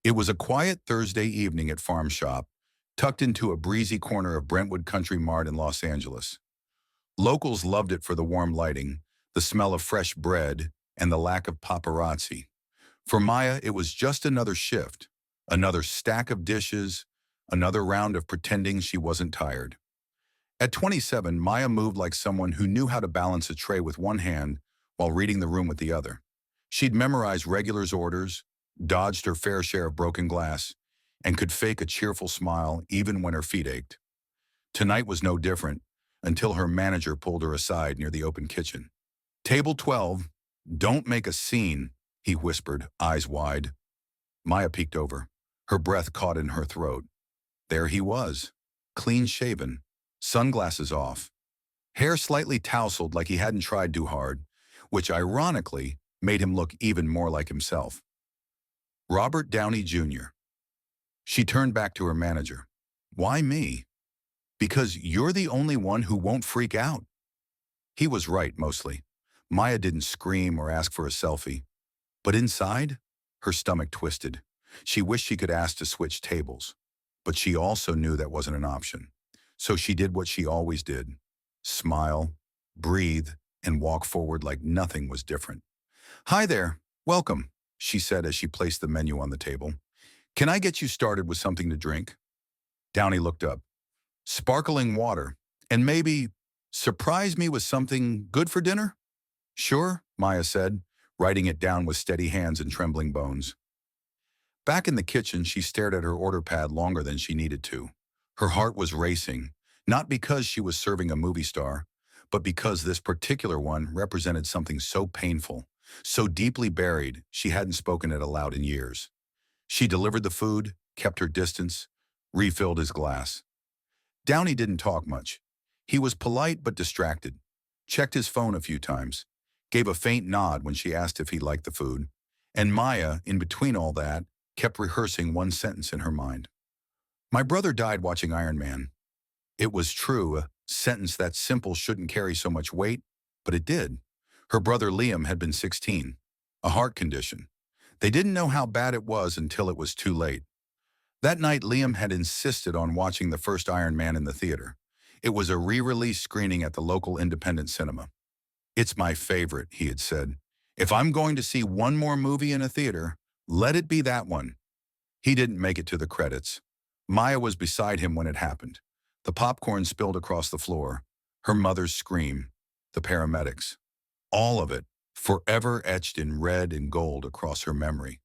It was a quiet Thursday evening at Farm Shop, tucked into a breezy corner of Brentwood Country Mart in Los Angeles. Locals loved it for the warm lighting, the smell of fresh bread, and the lack of paparazzi. For Maya, it was just another shift, another stack of dishes, another round of pretending she wasn't tired. At 27, Maya moved like someone who knew how to balance a tray with one hand while reading the room with the other. She'd memorized regulars' orders, dodged her fair share of broken glass, and could fake a cheerful smile even when her feet ached. Tonight was no different until her manager pulled her aside near the open kitchen. "Table 12, don't make a scene," he whispered, eyes wide. Maya peeked over, her breath caught in her throat. There he was, clean-shaven, sunglasses off, hair slightly tousled like he hadn't tried too hard, which ironically made him look even more like himself. Robert Downey Jr. She turned back to her manager. "Why me?" "Because you're the only one who won't freak out." He was right, mostly. Maya didn't scream or ask for a selfie. But inside, her stomach twisted. She wished she could ask to switch tables. But she also knew that wasn't an option. So she did what she always did. Smile, breathe, and walk forward like nothing was different. "Hi there, welcome," she said as she placed the menu on the table. "Can I get you started with something to drink?" Downey looked up. "Sparkling water, and maybe surprise me with something good for dinner?" "Sure," Maya said, writing it down with steady hands and trembling bones. Back in the kitchen, she stared at her order pad longer than she needed to. Her heart was racing, not because she was serving a movie star, but because this particular one represented something so painful, so deeply buried she hadn't spoken it aloud in years. She delivered the food, kept her distance, refilled his glass. Downey didn't talk much. He was polite but distracted, checked his phone a few times, gave a faint nod when she asked if he liked the food, and Maya, in between all that, kept rehearsing one sentence in her mind. "My brother died watching Iron Man." It was true, a sentence that simple shouldn't carry so much weight, but it did. Her brother Liam had been 16, a heart condition. They didn't know how bad it was until it was too late. That night, Liam had insisted on watching the first Iron Man in the theater. It was a re-release screening at the local independent cinema. "It's my favorite," he had said. "If I'm going to see one more movie in a theater, let it be that one." He didn't make it to the credits. Maya was beside him when it happened. The popcorn spilled across the floor. Her mother's scream. The paramedics. All of it, forever etched in red and gold across her memory.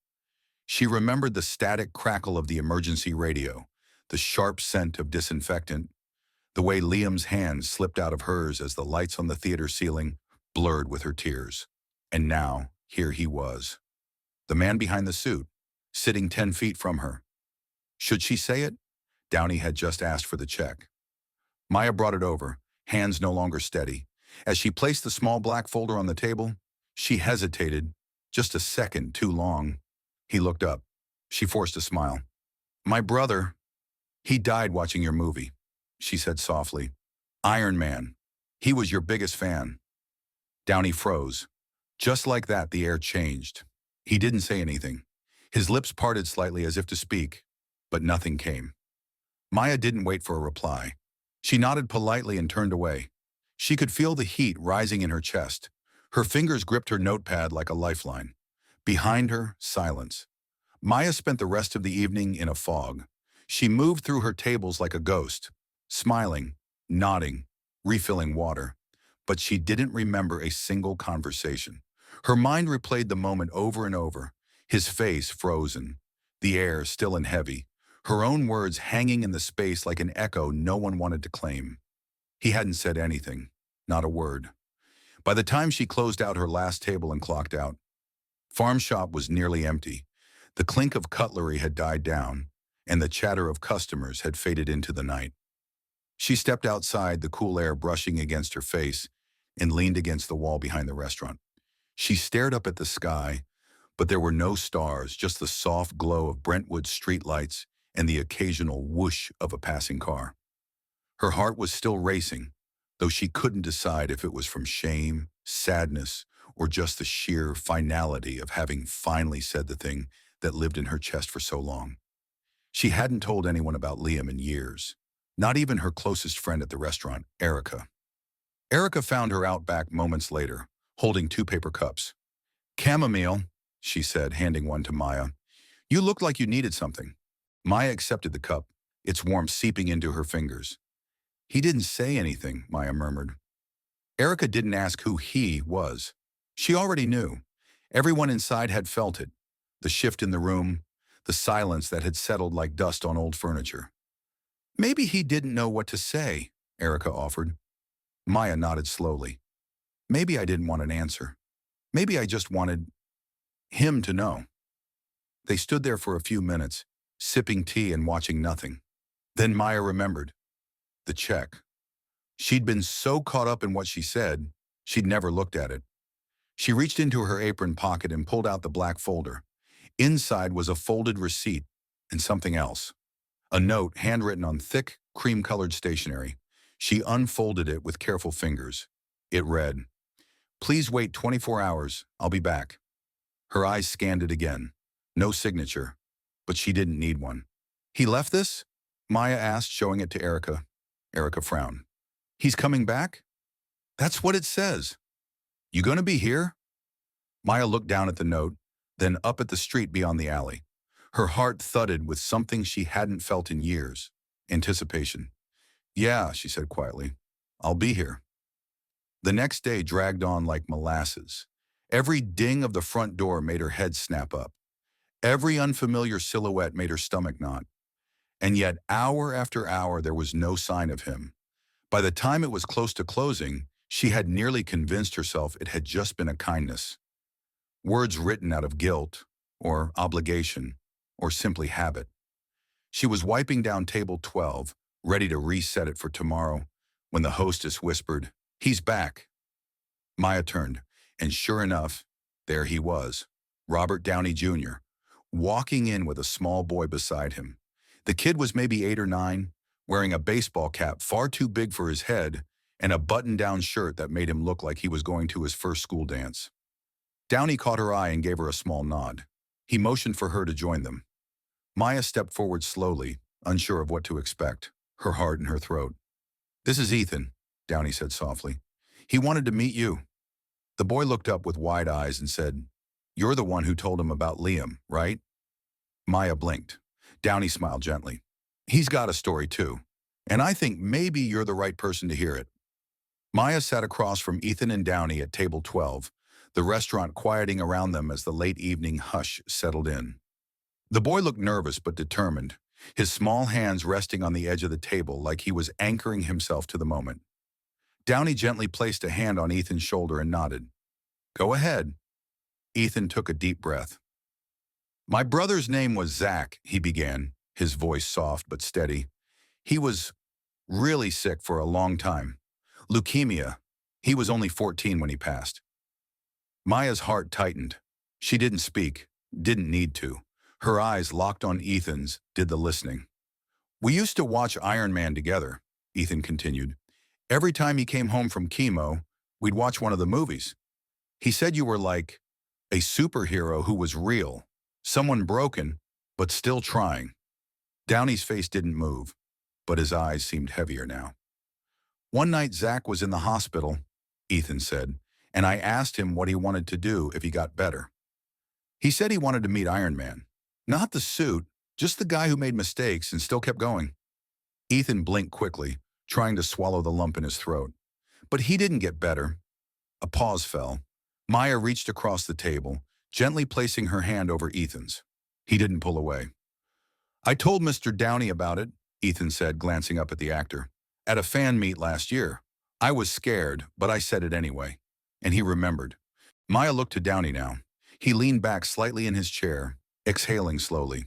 She remembered the static crackle of the emergency radio, the sharp scent of disinfectant, the way Liam's hand slipped out of hers as the lights on the theater ceiling blurred with her tears. And now, here he was. The man behind the suit, sitting 10 feet from her. Should she say it? Downey had just asked for the check. Maya brought it over, hands no longer steady. As she placed the small black folder on the table, she hesitated, just a second too long. He looked up. She forced a smile. "My brother, he died watching your movie," she said softly. "Iron Man. He was your biggest fan." Downey froze. Just like that, the air changed. He didn't say anything. His lips parted slightly as if to speak, but nothing came. Maya didn't wait for a reply. She nodded politely and turned away. She could feel the heat rising in her chest. Her fingers gripped her notepad like a lifeline. Behind her, silence. Maya spent the rest of the evening in a fog. She moved through her tables like a ghost, smiling, nodding, refilling water. But she didn't remember a single conversation. Her mind replayed the moment over and over, his face frozen, the air still and heavy, her own words hanging in the space like an echo no one wanted to claim. He hadn't said anything, not a word. By the time she closed out her last table and clocked out, Farm Shop was nearly empty. The clink of cutlery had died down, and the chatter of customers had faded into the night. She stepped outside, the cool air brushing against her face, and leaned against the wall behind the restaurant. She stared up at the sky, but there were no stars, just the soft glow of Brentwood streetlights and the occasional whoosh of a passing car. Her heart was still racing, though she couldn't decide if it was from shame, sadness, or just the sheer finality of having finally said the thing that lived in her chest for so long. She hadn't told anyone about Liam in years, not even her closest friend at the restaurant, Erica. Erica found her out back moments later, holding 2 paper cups. "Chamomile," she said, handing one to Maya. "You looked like you needed something." Maya accepted the cup, its warmth seeping into her fingers. "He didn't say anything," Maya murmured. Erica didn't ask who he was. She already knew. Everyone inside had felt it. The shift in the room, the silence that had settled like dust on old furniture. "Maybe he didn't know what to say," Erica offered. Maya nodded slowly. "Maybe I didn't want an answer. Maybe I just wanted him to know." They stood there for a few minutes, sipping tea and watching nothing. Then Maya remembered. The check. She'd been so caught up in what she said, she'd never looked at it. She reached into her apron pocket and pulled out the black folder. Inside was a folded receipt and something else. A note handwritten on thick, cream-colored stationery. She unfolded it with careful fingers. It read, "Please wait 24 hours. I'll be back." Her eyes scanned it again. No signature, but she didn't need one. "He left this?" Maya asked, showing it to Erica. Erica frowned. "He's coming back?" "That's what it says." "You gonna be here?" Maya looked down at the note, then up at the street beyond the alley. Her heart thudded with something she hadn't felt in years. Anticipation. "Yeah," she said quietly. "I'll be here." The next day dragged on like molasses. Every ding of the front door made her head snap up. Every unfamiliar silhouette made her stomach knot. And yet, hour after hour, there was no sign of him. By the time it was close to closing, she had nearly convinced herself it had just been a kindness. Words written out of guilt, or obligation, or simply habit. She was wiping down table 12, ready to reset it for tomorrow, when the hostess whispered, "He's back." Maya turned, and sure enough, there he was, Robert Downey Jr., walking in with a small boy beside him. The kid was maybe 8 or 9, wearing a baseball cap far too big for his head and a button-down shirt that made him look like he was going to his first school dance. Downey caught her eye and gave her a small nod. He motioned for her to join them. Maya stepped forward slowly, unsure of what to expect, her heart in her throat. "This is Ethan," Downey said softly. "He wanted to meet you." The boy looked up with wide eyes and said, "You're the one who told him about Liam, right?" Maya blinked. Downey smiled gently. "He's got a story too, and I think maybe you're the right person to hear it." Maya sat across from Ethan and Downey at table 12, the restaurant quieting around them as the late evening hush settled in. The boy looked nervous but determined, his small hands resting on the edge of the table like he was anchoring himself to the moment. Downey gently placed a hand on Ethan's shoulder and nodded. "Go ahead." Ethan took a deep breath. "My brother's name was Zach," he began, his voice soft but steady. "He was really sick for a long time. Leukemia. He was only 14 when he passed." Maya's heart tightened. She didn't speak, didn't need to. Her eyes, locked on Ethan's, did the listening. "We used to watch Iron Man together," Ethan continued. "Every time he came home from chemo, we'd watch one of the movies. He said you were like a superhero who was real, someone broken, but still trying." Downey's face didn't move, but his eyes seemed heavier now. "One night Zach was in the hospital," Ethan said, "and I asked him what he wanted to do if he got better. He said he wanted to meet Iron Man. Not the suit, just the guy who made mistakes and still kept going." Ethan blinked quickly, trying to swallow the lump in his throat. "But he didn't get better." A pause fell. Maya reached across the table, gently placing her hand over Ethan's. He didn't pull away. "I told Mr. Downey about it," Ethan said, glancing up at the actor. "At a fan meet last year. I was scared, but I said it anyway." And he remembered. Maya looked to Downey now. He leaned back slightly in his chair, exhaling slowly.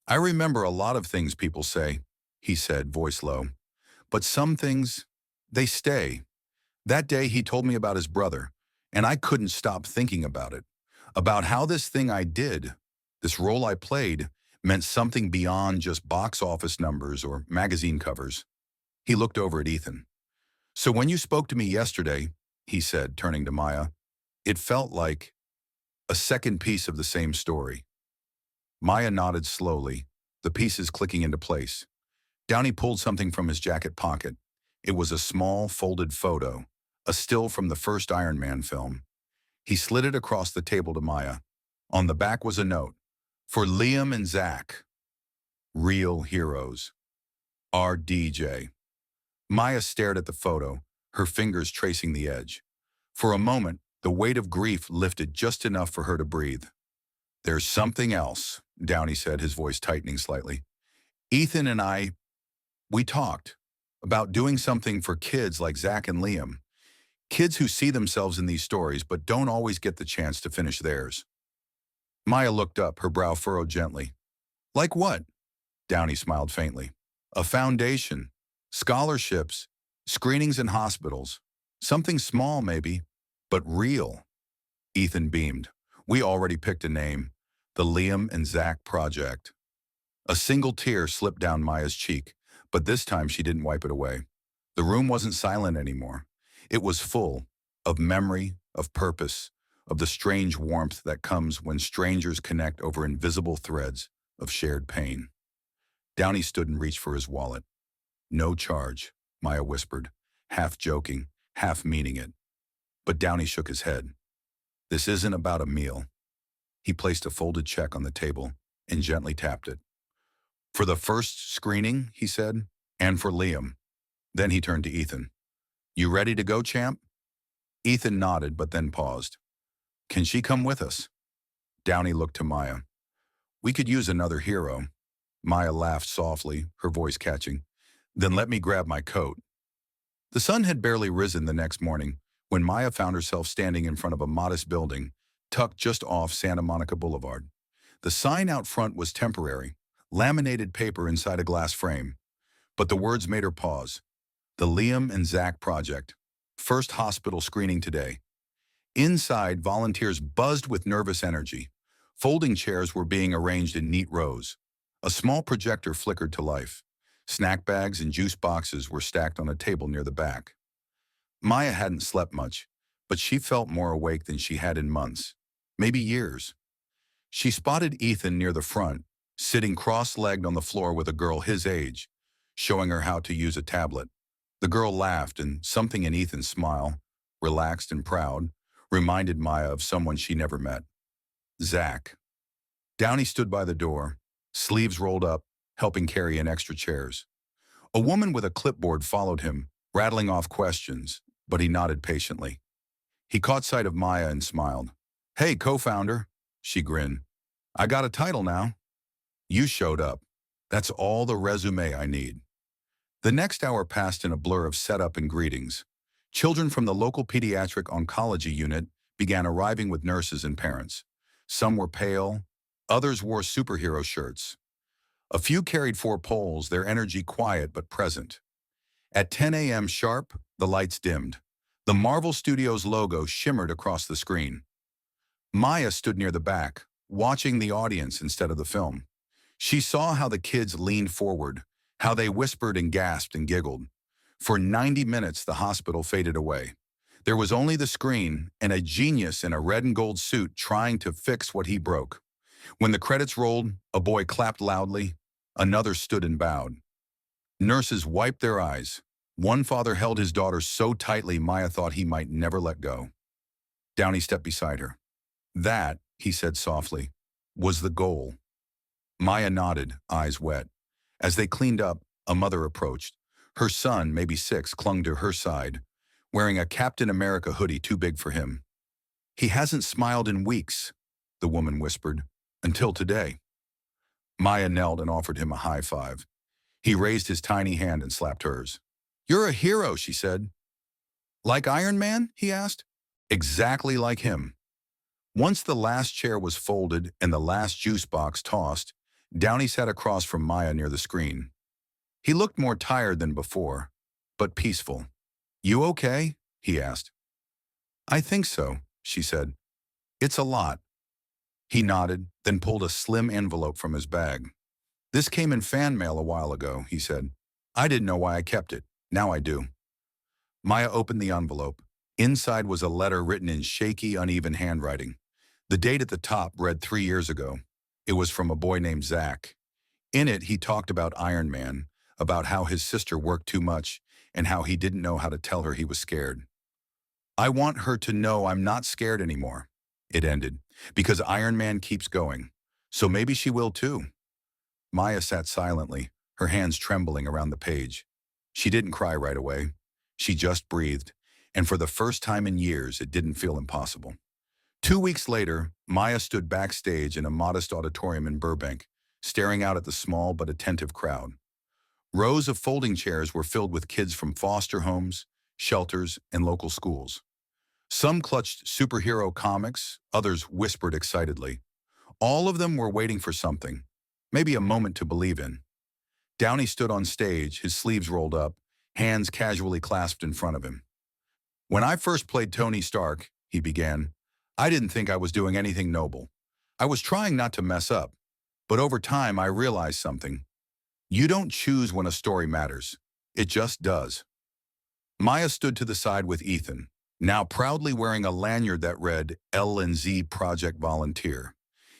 "I remember a lot of things people say," he said, voice low. "But some things, they stay. That day he told me about his brother, and I couldn't stop thinking about it. About how this thing I did, this role I played, meant something beyond just box office numbers or magazine covers." He looked over at Ethan. "So when you spoke to me yesterday," he said, turning to Maya, "it felt like a second piece of the same story." Maya nodded slowly, the pieces clicking into place. Downey pulled something from his jacket pocket. It was a small, folded photo, a still from the first Iron Man film. He slid it across the table to Maya. On the back was a note. For Liam and Zach. Real heroes. RDJ. Maya stared at the photo, her fingers tracing the edge. For a moment, the weight of grief lifted just enough for her to breathe. There's something else, Downey said, his voice tightening slightly. Ethan and we talked about doing something for kids like Zach and Liam. Kids who see themselves in these stories but don't always get the chance to finish theirs. Maya looked up, her brow furrowed gently. Like what? Downey smiled faintly. A foundation, scholarships, screenings in hospitals. Something small maybe, but real. Ethan beamed. We already picked a name. The Liam and Zach Project. A single tear slipped down Maya's cheek, but this time she didn't wipe it away. The room wasn't silent anymore. It was full of memory, of purpose, of the strange warmth that comes when strangers connect over invisible threads of shared pain. Downey stood and reached for his wallet. No charge, Maya whispered, half joking, half meaning it. But Downey shook his head. This isn't about a meal. He placed a folded check on the table and gently tapped it. For the first screening, he said, and for Liam. Then he turned to Ethan. You ready to go, champ? Ethan nodded, but then paused. Can she come with us? Downey looked to Maya. We could use another hero. Maya laughed softly, her voice catching. Then let me grab my coat. The sun had barely risen the next morning when Maya found herself standing in front of a modest building tucked just off Santa Monica Boulevard. The sign out front was temporary, laminated paper inside a glass frame. But the words made her pause. The Liam and Zach Project. First hospital screening today. Inside, volunteers buzzed with nervous energy. Folding chairs were being arranged in neat rows. A small projector flickered to life. Snack bags and juice boxes were stacked on a table near the back. Maya hadn't slept much, but she felt more awake than she had in months, maybe years. She spotted Ethan near the front, sitting cross-legged on the floor with a girl his age, showing her how to use a tablet. The girl laughed, and something in Ethan's smile, relaxed and proud, reminded Maya of someone she never met. Zach. Downey stood by the door, sleeves rolled up, helping carry in extra chairs. A woman with a clipboard followed him, rattling off questions, but he nodded patiently. He caught sight of Maya and smiled. Hey, co-founder, she grinned. I got a title now. You showed up. That's all the resume I need. The next hour passed in a blur of setup and greetings. Children from the local pediatric oncology unit began arriving with nurses and parents. Some were pale, others wore superhero shirts. A few carried 4 poles, their energy quiet but present. At 10 a.m. sharp, the lights dimmed. The Marvel Studios logo shimmered across the screen. Maya stood near the back, watching the audience instead of the film. She saw how the kids leaned forward, how they whispered and gasped and giggled. For 90 minutes, the hospital faded away. There was only the screen and a genius in a red and gold suit trying to fix what he broke. When the credits rolled, a boy clapped loudly. Another stood and bowed. Nurses wiped their eyes. One father held his daughter so tightly Maya thought he might never let go. Downey stepped beside her. That, he said softly, was the goal. Maya nodded, eyes wet. As they cleaned up, a mother approached. Her son, maybe 6, clung to her side, wearing a Captain America hoodie too big for him. He hasn't smiled in weeks, the woman whispered, until today. Maya knelt and offered him a high five. He raised his tiny hand and slapped hers. You're a hero, she said. Like Iron Man? He asked. Exactly like him. Once the last chair was folded and the last juice box tossed, Downey sat across from Maya near the screen. He looked more tired than before, but peaceful. You okay? He asked. I think so, she said. It's a lot. He nodded, then pulled a slim envelope from his bag. This came in fan mail a while ago, he said. I didn't know why I kept it. Now I do. Maya opened the envelope. Inside was a letter written in shaky, uneven handwriting. The date at the top read 3 years ago. It was from a boy named Zach. In it, he talked about Iron Man, about how his sister worked too much, and how he didn't know how to tell her he was scared. I want her to know I'm not scared anymore, it ended, because Iron Man keeps going. So maybe she will too. Maya sat silently, her hands trembling around the page. She didn't cry right away. She just breathed, and for the first time in years, it didn't feel impossible. 2 weeks later, Maya stood backstage in a modest auditorium in Burbank, staring out at the small but attentive crowd. Rows of folding chairs were filled with kids from foster homes, shelters, and local schools. Some clutched superhero comics, others whispered excitedly. All of them were waiting for something, maybe a moment to believe in. Downey stood on stage, his sleeves rolled up, hands casually clasped in front of him. When I first played Tony Stark, he began, I didn't think I was doing anything noble. I was trying not to mess up. But over time, I realized something. You don't choose when a story matters. It just does. Maya stood to the side with Ethan, now proudly wearing a lanyard that read L&Z Project Volunteer.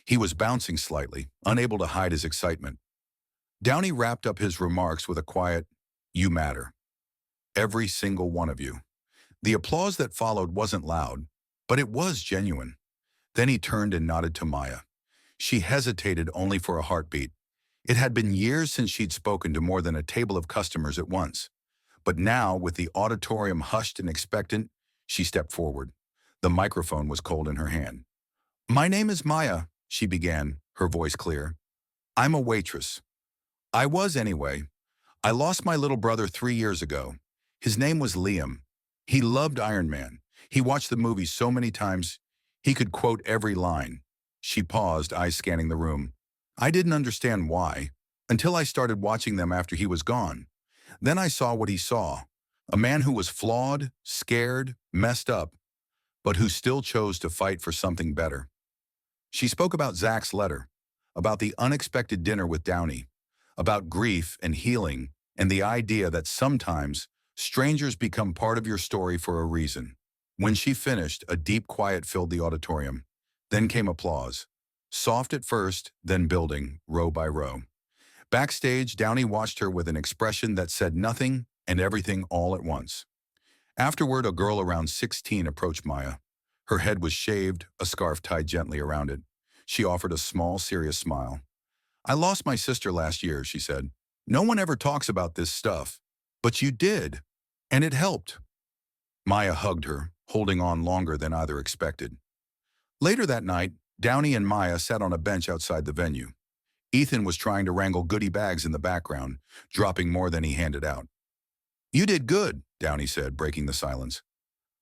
He was bouncing slightly, unable to hide his excitement. Downey wrapped up his remarks with a quiet, "You matter. Every single one of you." The applause that followed wasn't loud, but it was genuine. Then he turned and nodded to Maya. She hesitated only for a heartbeat. It had been years since she'd spoken to more than a table of customers at once. But now, with the auditorium hushed and expectant, she stepped forward. The microphone was cold in her hand. "My name is Maya," she began, her voice clear. "I'm a waitress. I was anyway. I lost my little brother 3 years ago. His name was Liam. He loved Iron Man. He watched the movie so many times, he could quote every line." She paused, eyes scanning the room. "I didn't understand why, until I started watching them after he was gone. Then I saw what he saw. A man who was flawed, scared, messed up, but who still chose to fight for something better." She spoke about Zach's letter, about the unexpected dinner with Downey, about grief and healing, and the idea that sometimes strangers become part of your story for a reason. When she finished, a deep quiet filled the auditorium. Then came applause. Soft at first, then building, row by row. Backstage, Downey watched her with an expression that said nothing and everything all at once. Afterward, a girl around 16 approached Maya. Her head was shaved, a scarf tied gently around it. She offered a small, serious smile. "I lost my sister last year," she said. "No one ever talks about this stuff, but you did, and it helped." Maya hugged her, holding on longer than either expected. Later that night, Downey and Maya sat on a bench outside the venue. Ethan was trying to wrangle goodie bags in the background, dropping more than he handed out. "You did good," Downey said, breaking the silence.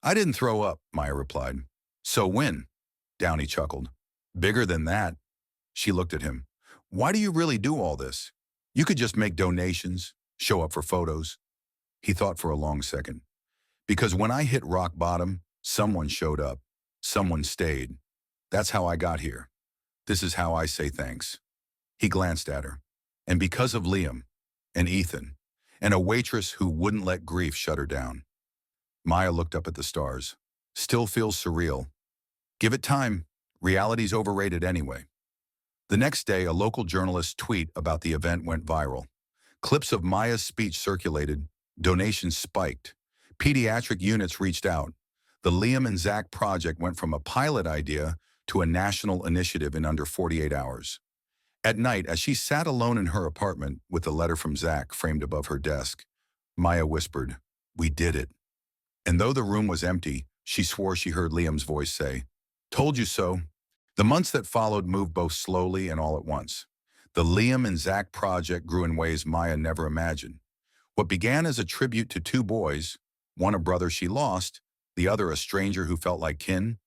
"I didn't throw up," Maya replied. "So when?" Downey chuckled. "Bigger than that." She looked at him. "Why do you really do all this? You could just make donations, show up for photos." He thought for a long second. "Because when I hit rock bottom, someone showed up. Someone stayed. That's how I got here. This is how I say thanks." He glanced at her. "And because of Liam, and Ethan, and a waitress who wouldn't let grief shut her down." Maya looked up at the stars. "Still feels surreal. Give it time. Reality's overrated anyway." The next day, a local journalist's tweet about the event went viral. Clips of Maya's speech circulated. Donations spiked. Pediatric units reached out. The Liam and Zach project went from a pilot idea to a national initiative in under 48 hours. At night, as she sat alone in her apartment with the letter from Zach framed above her desk, Maya whispered, "We did it." And though the room was empty, she swore she heard Liam's voice say, "Told you so." The months that followed moved both slowly and all at once. The Liam and Zach project grew in ways Maya never imagined. What began as a tribute to two boys, one a brother she lost, the other a stranger who felt like kin,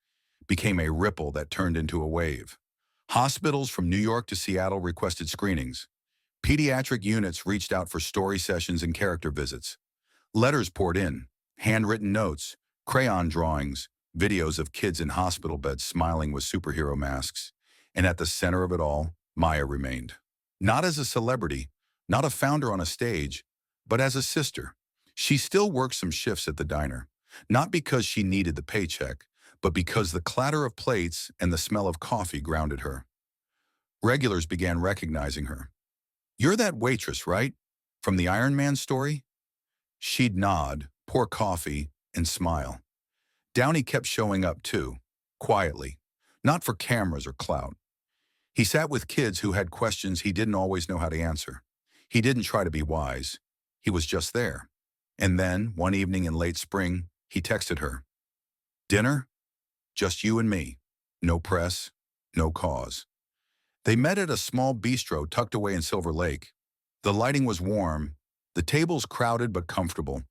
became a ripple that turned into a wave. Hospitals from New York to Seattle requested screenings. Pediatric units reached out for story sessions and character visits. Letters poured in, handwritten notes, crayon drawings, videos of kids in hospital beds smiling with superhero masks. And at the center of it all, Maya remained. Not as a celebrity, not a founder on a stage, but as a sister. She still worked some shifts at the diner, not because she needed the paycheck, but because the clatter of plates and the smell of coffee grounded her. Regulars began recognizing her. "You're that waitress, right? From the Iron Man story?" She'd nod, pour coffee, and smile. Downey kept showing up too, quietly, not for cameras or clout. He sat with kids who had questions he didn't always know how to answer. He didn't try to be wise. He was just there. And then, one evening in late spring, he texted her. "Dinner? Just you and me. No press, no cause." They met at a small bistro tucked away in Silver Lake. The lighting was warm, the tables crowded but comfortable.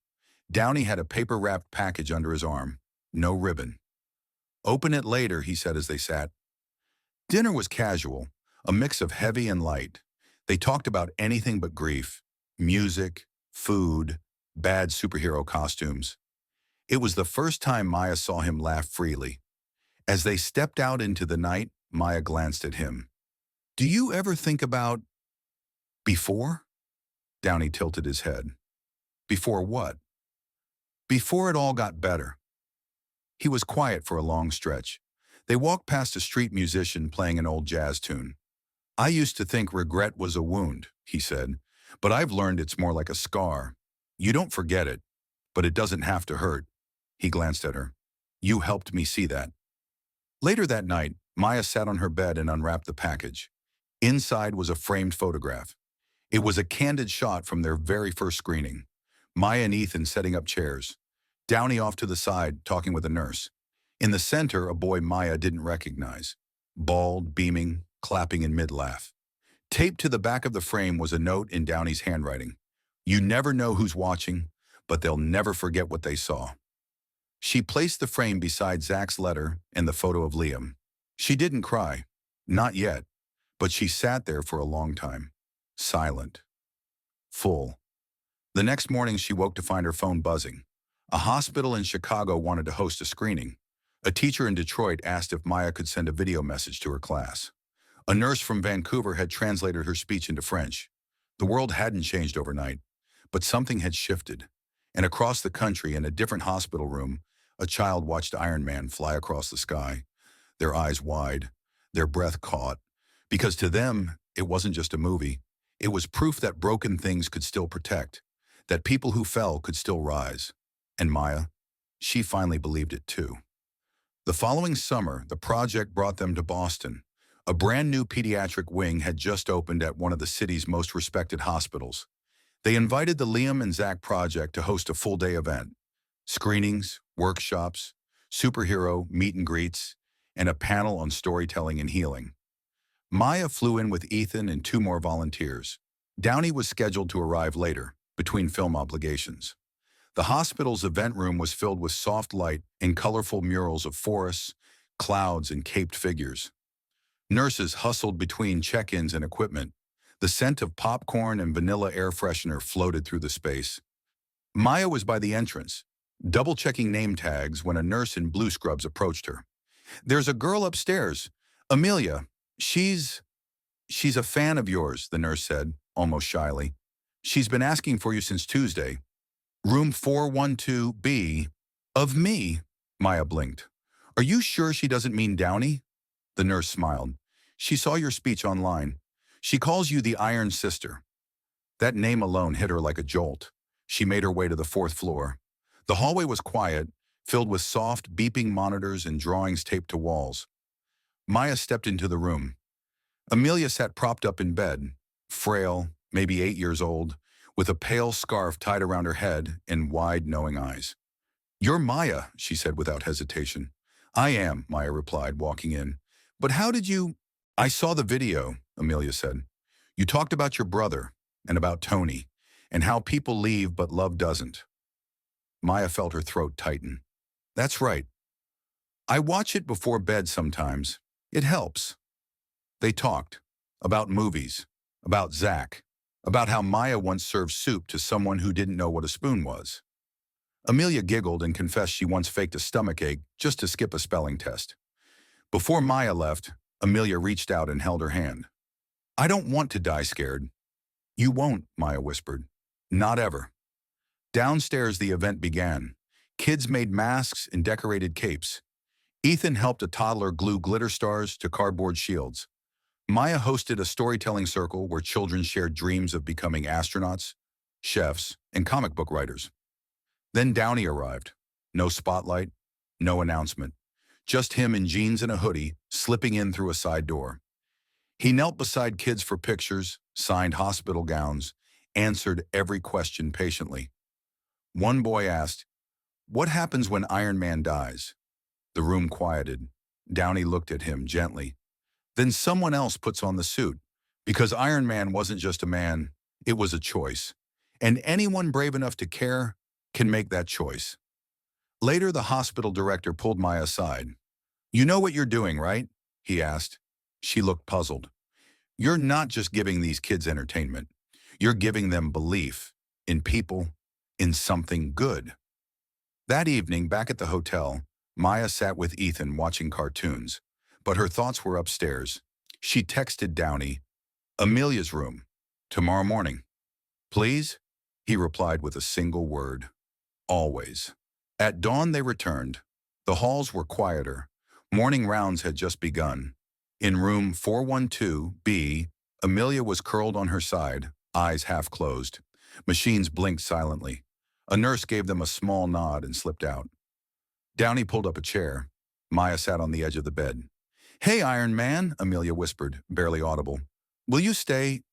Downey had a paper-wrapped package under his arm. No ribbon. "Open it later," he said as they sat. Dinner was casual, a mix of heavy and light. They talked about anything but grief, music, food, bad superhero costumes. It was the first time Maya saw him laugh freely. As they stepped out into the night, Maya glanced at him. "Do you ever think about before?" Downey tilted his head. "Before what?" "Before it all got better." He was quiet for a long stretch. They walked past a street musician playing an old jazz tune. "I used to think regret was a wound," he said, "but I've learned it's more like a scar. You don't forget it, but it doesn't have to hurt." He glanced at her. "You helped me see that." Later that night, Maya sat on her bed and unwrapped the package. Inside was a framed photograph. It was a candid shot from their very first screening. Maya and Ethan setting up chairs. Downey off to the side, talking with a nurse. In the center, a boy Maya didn't recognize. Bald, beaming, clapping in mid-laugh. Taped to the back of the frame was a note in Downey's handwriting. "You never know who's watching, but they'll never forget what they saw." She placed the frame beside Zach's letter and the photo of Liam. She didn't cry. Not yet. But she sat there for a long time. Silent. Full. The next morning she woke to find her phone buzzing. A hospital in Chicago wanted to host a screening. A teacher in Detroit asked if Maya could send a video message to her class. A nurse from Vancouver had translated her speech into French. The world hadn't changed overnight, but something had shifted. And across the country, in a different hospital room, a child watched Iron Man fly across the sky, their eyes wide, their breath caught. Because to them, it wasn't just a movie. It was proof that broken things could still protect, that people who fell could still rise. And Maya, she finally believed it too. The following summer, the project brought them to Boston. A brand new pediatric wing had just opened at one of the city's most respected hospitals. They invited the Liam and Zach project to host a full-day event. Screenings, workshops, superhero meet and greets, and a panel on storytelling and healing. Maya flew in with Ethan and 2 more volunteers. Downey was scheduled to arrive later, between film obligations. The hospital's event room was filled with soft light and colorful murals of forests, clouds, and caped figures. Nurses hustled between check-ins and equipment. The scent of popcorn and vanilla air freshener floated through the space. Maya was by the entrance, double-checking name tags when a nurse in blue scrubs approached her. "There's a girl upstairs, Amelia. She's a fan of yours," the nurse said, almost shyly. "She's been asking for you since Tuesday. Room 412B. Of me?" Maya blinked. "Are you sure she doesn't mean Downey?" The nurse smiled. "She saw your speech online. She calls you the Iron Sister." That name alone hit her like a jolt. She made her way to the 4th floor. The hallway was quiet, filled with soft, beeping monitors and drawings taped to walls. Maya stepped into the room. Amelia sat propped up in bed, frail, maybe 8 years old, with a pale scarf tied around her head and wide, knowing eyes. "You're Maya," she said without hesitation. "I am," Maya replied, walking in. "But how did you—" "I saw the video," Amelia said. "You talked about your brother and about Tony and how people leave but love doesn't." Maya felt her throat tighten. "That's right. I watch it before bed sometimes. It helps." They talked about movies, about Zach, about how Maya once served soup to someone who didn't know what a spoon was. Amelia giggled and confessed she once faked a stomachache just to skip a spelling test. Before Maya left, Amelia reached out and held her hand. "I don't want to die scared." "You won't," Maya whispered. "Not ever." Downstairs, the event began. Kids made masks and decorated capes. Ethan helped a toddler glue glitter stars to cardboard shields. Maya hosted a storytelling circle where children shared dreams of becoming astronauts, chefs, and comic book writers. Then Downey arrived. No spotlight, no announcement. Just him in jeans and a hoodie, slipping in through a side door. He knelt beside kids for pictures, signed hospital gowns, answered every question patiently. One boy asked, "What happens when Iron Man dies?" The room quieted. Downey looked at him gently. Then someone else puts on the suit, because Iron Man wasn't just a man, it was a choice. And anyone brave enough to care can make that choice. Later, the hospital director pulled Maya aside. "You know what you're doing, right?" he asked. She looked puzzled. "You're not just giving these kids entertainment. You're giving them belief in people, in something good." That evening, back at the hotel, Maya sat with Ethan watching cartoons, but her thoughts were upstairs. She texted Downey, "Amelia's room, tomorrow morning." "Please?" He replied with a single word, "Always." At dawn they returned. The halls were quieter. Morning rounds had just begun. In room 412B, Amelia was curled on her side, eyes half closed. Machines blinked silently. A nurse gave them a small nod and slipped out. Downey pulled up a chair. Maya sat on the edge of the bed. "Hey, Iron Man," Amelia whispered, barely audible. "Will you stay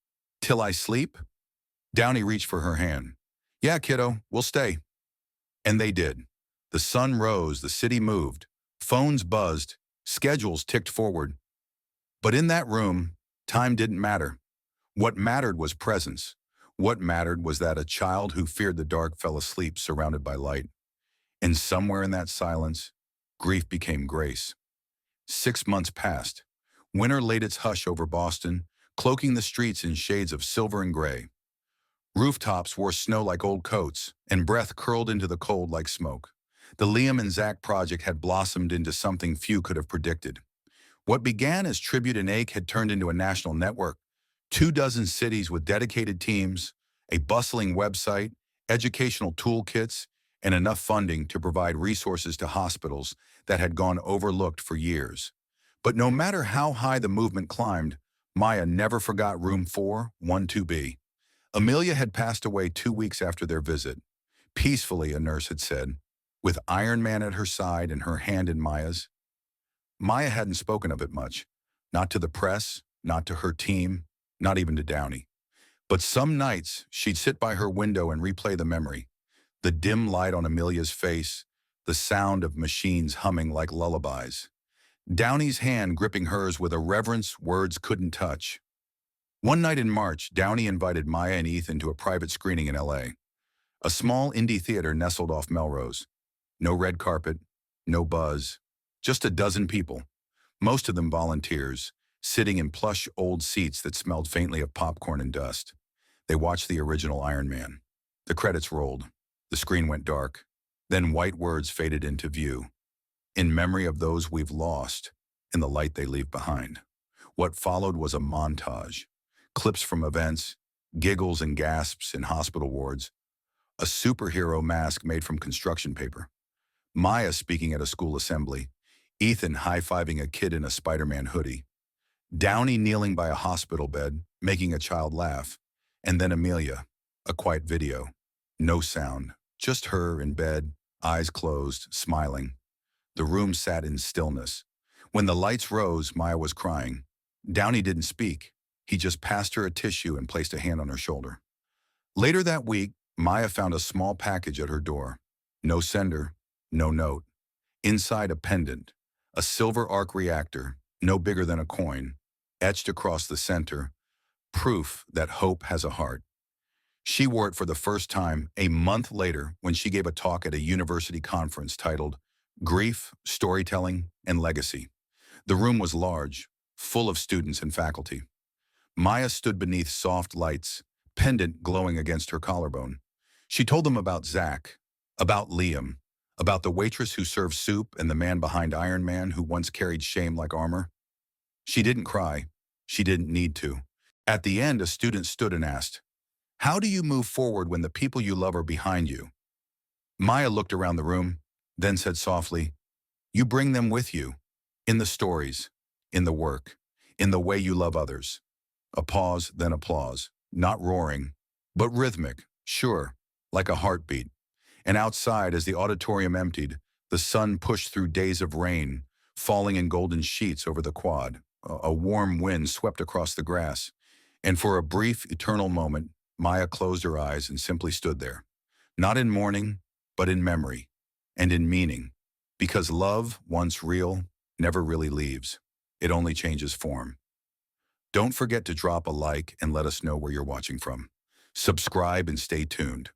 till I sleep?" Downey reached for her hand. "Yeah, kiddo, we'll stay." And they did. The sun rose, the city moved, phones buzzed, schedules ticked forward. But in that room, time didn't matter. What mattered was presence. What mattered was that a child who feared the dark fell asleep surrounded by light. And somewhere in that silence, grief became grace. 6 months passed. Winter laid its hush over Boston, cloaking the streets in shades of silver and gray. Rooftops wore snow like old coats, and breath curled into the cold like smoke. The Liam and Zach project had blossomed into something few could have predicted. What began as tribute and ache had turned into a national network. 24 cities with dedicated teams, a bustling website, educational toolkits, and enough funding to provide resources to hospitals that had gone overlooked for years. But no matter how high the movement climbed, Maya never forgot room 412B. Amelia had passed away 2 weeks after their visit. Peacefully, a nurse had said, with Iron Man at her side and her hand in Maya's. Maya hadn't spoken of it much, not to the press, not to her team, not even to Downey. But some nights, she'd sit by her window and replay the memory. The dim light on Amelia's face, the sound of machines humming like lullabies. Downey's hand gripping hers with a reverence words couldn't touch. One night in March, Downey invited Maya and Ethan to a private screening in LA. A small indie theater nestled off Melrose. No red carpet, no buzz, just a dozen people, most of them volunteers, sitting in plush old seats that smelled faintly of popcorn and dust. They watched the original Iron Man. The credits rolled. The screen went dark. Then white words faded into view. "In memory of those we've lost, in the light they leave behind." What followed was a montage. Clips from events, giggles and gasps in hospital wards, a superhero mask made from construction paper, Maya speaking at a school assembly, Ethan high-fiving a kid in a Spider-Man hoodie, Downey kneeling by a hospital bed, making a child laugh, and then Amelia, a quiet video. No sound, just her in bed, eyes closed, smiling. The room sat in stillness. When the lights rose, Maya was crying. Downey didn't speak. He just passed her a tissue and placed a hand on her shoulder. Later that week, Maya found a small package at her door. No sender, no note. Inside a pendant, a silver arc reactor, no bigger than a coin, etched across the center, proof that hope has a heart. She wore it for the first time a month later when she gave a talk at a university conference titled Grief, Storytelling, and Legacy. The room was large, full of students and faculty. Maya stood beneath soft lights, pendant glowing against her collarbone. She told them about Zach, about Liam, about the waitress who served soup and the man behind Iron Man who once carried shame like armor. She didn't cry. She didn't need to. At the end, a student stood and asked, "How do you move forward when the people you love are behind you?" Maya looked around the room, then said softly, "You bring them with you, in the stories, in the work, in the way you love others. A pause, then applause. Not roaring, but rhythmic, sure, like a heartbeat. And outside, as the auditorium emptied, the sun pushed through days of rain, falling in golden sheets over the quad. A warm wind swept across the grass. And for a brief, eternal moment, Maya closed her eyes and simply stood there. Not in mourning, but in memory and in meaning. Because love, once real, never really leaves. It only changes form. Don't forget to drop a like and let us know where you're watching from. Subscribe and stay tuned.